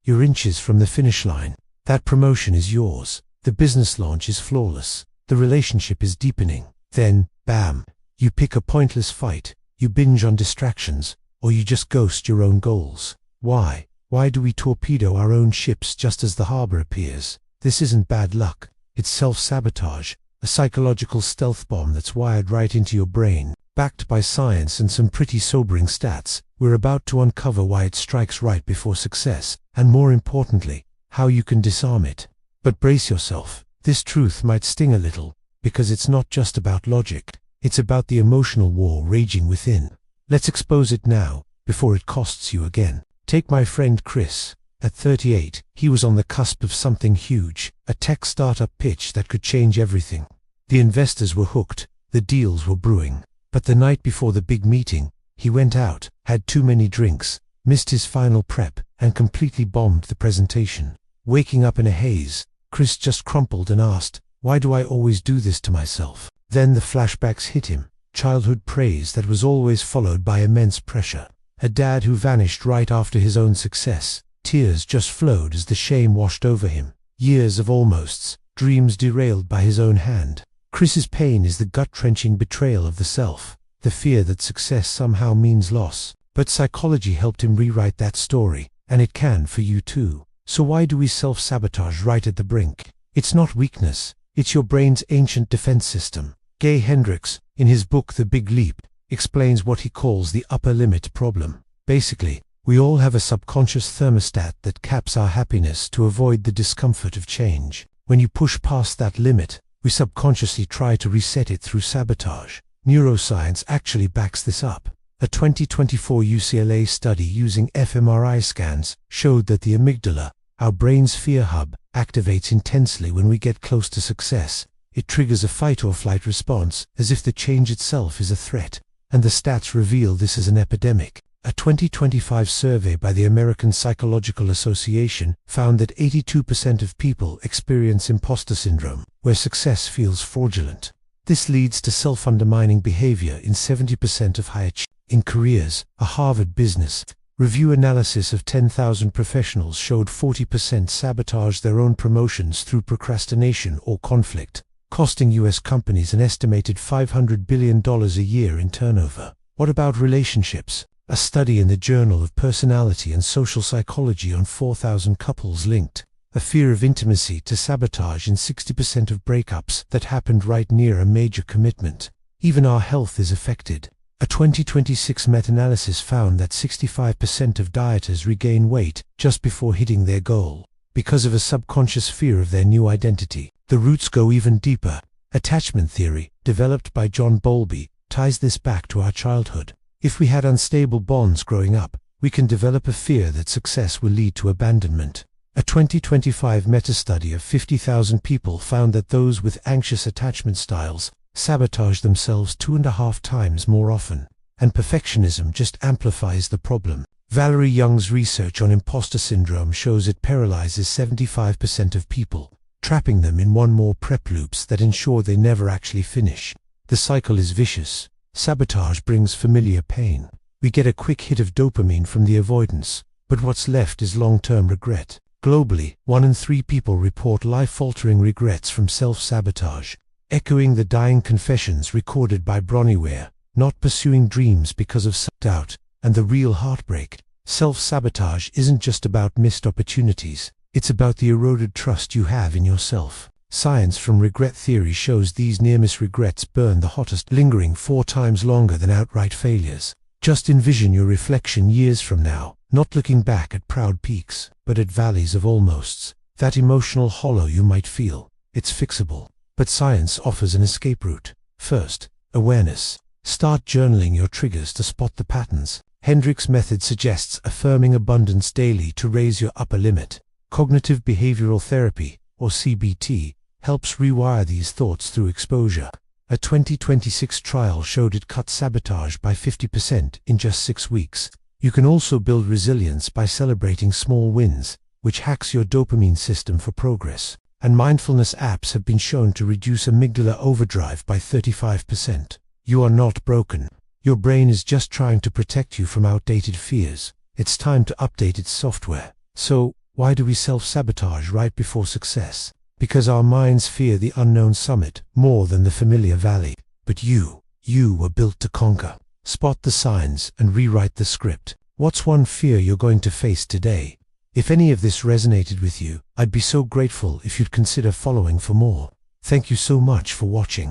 You're inches from the finish line. That promotion is yours. The business launch is flawless. The relationship is deepening. Then, bam, you pick a pointless fight, you binge on distractions, or you just ghost your own goals. Why? Why do we torpedo our own ships just as the harbor appears? This isn't bad luck. It's self-sabotage, a psychological stealth bomb that's wired right into your brain. Backed by science and some pretty sobering stats, we're about to uncover why it strikes right before success, and more importantly, how you can disarm it. But brace yourself. This truth might sting a little, because it's not just about logic. It's about the emotional war raging within. Let's expose it now, before it costs you again. Take my friend Chris. At 38, he was on the cusp of something huge, a tech startup pitch that could change everything. The investors were hooked, the deals were brewing. But the night before the big meeting, he went out, had too many drinks, missed his final prep, and completely bombed the presentation. Waking up in a haze, Chris just crumpled and asked, "Why do I always do this to myself?" Then the flashbacks hit him. Childhood praise that was always followed by immense pressure. A dad who vanished right after his own success. Tears just flowed as the shame washed over him. Years of almosts, dreams derailed by his own hand. Chris's pain is the gut-wrenching betrayal of the self, the fear that success somehow means loss. But psychology helped him rewrite that story, and it can for you too. So why do we self-sabotage right at the brink? It's not weakness, it's your brain's ancient defense system. Hendricks, in his book The Big Leap, explains what he calls the upper limit problem. Basically, we all have a subconscious thermostat that caps our happiness to avoid the discomfort of change. When you push past that limit, we subconsciously try to reset it through sabotage. Neuroscience actually backs this up. A 2024 UCLA study using fMRI scans showed that the amygdala, our brain's fear hub, activates intensely when we get close to success. It triggers a fight-or-flight response, as if the change itself is a threat. And the stats reveal this is an epidemic. A 2025 survey by the American Psychological Association found that 82% of people experience imposter syndrome, where success feels fraudulent. This leads to self-undermining behavior in 70% of high achievers. In careers, a Harvard Business Review analysis of 10,000 professionals showed 40% sabotage their own promotions through procrastination or conflict, costing U.S. companies an estimated $500 billion a year in turnover. What about relationships? A study in the Journal of Personality and Social Psychology on 4,000 couples linked a fear of intimacy to sabotage in 60% of breakups that happened right near a major commitment. Even our health is affected. A 2026 meta-analysis found that 65% of dieters regain weight just before hitting their goal, because of a subconscious fear of their new identity. The roots go even deeper. Attachment theory, developed by John Bowlby, ties this back to our childhood. If we had unstable bonds growing up, we can develop a fear that success will lead to abandonment. A 2025 meta-study of 50,000 people found that those with anxious attachment styles sabotage themselves 2.5 times more often, and perfectionism just amplifies the problem. Valerie Young's research on imposter syndrome shows it paralyzes 75% of people, trapping them in more prep loops that ensure they never actually finish. The cycle is vicious. Sabotage brings familiar pain. We get a quick hit of dopamine from the avoidance, but what's left is long-term regret. Globally, 1 in 3 people report life-altering regrets from self-sabotage, echoing the dying confessions recorded by Bronnie Ware, not pursuing dreams because of self-doubt, and the real heartbreak. Self-sabotage isn't just about missed opportunities, it's about the eroded trust you have in yourself. Science from regret theory shows these near-miss regrets burn the hottest, lingering 4 times longer than outright failures. Just envision your reflection years from now, not looking back at proud peaks, but at valleys of almosts. That emotional hollow you might feel, it's fixable. But science offers an escape route. First, awareness. Start journaling your triggers to spot the patterns. Hendricks' method suggests affirming abundance daily to raise your upper limit. Cognitive behavioral therapy, or CBT, helps rewire these thoughts through exposure. A 2026 trial showed it cut sabotage by 50% in just 6 weeks. You can also build resilience by celebrating small wins, which hacks your dopamine system for progress. And mindfulness apps have been shown to reduce amygdala overdrive by 35%. You are not broken. Your brain is just trying to protect you from outdated fears. It's time to update its software. So, Why do we self-sabotage right before success? Because our minds fear the unknown summit more than the familiar valley. But you were built to conquer. Spot the signs and rewrite the script. What's one fear you're going to face today? If any of this resonated with you, I'd be so grateful if you'd consider following for more. Thank you so much for watching.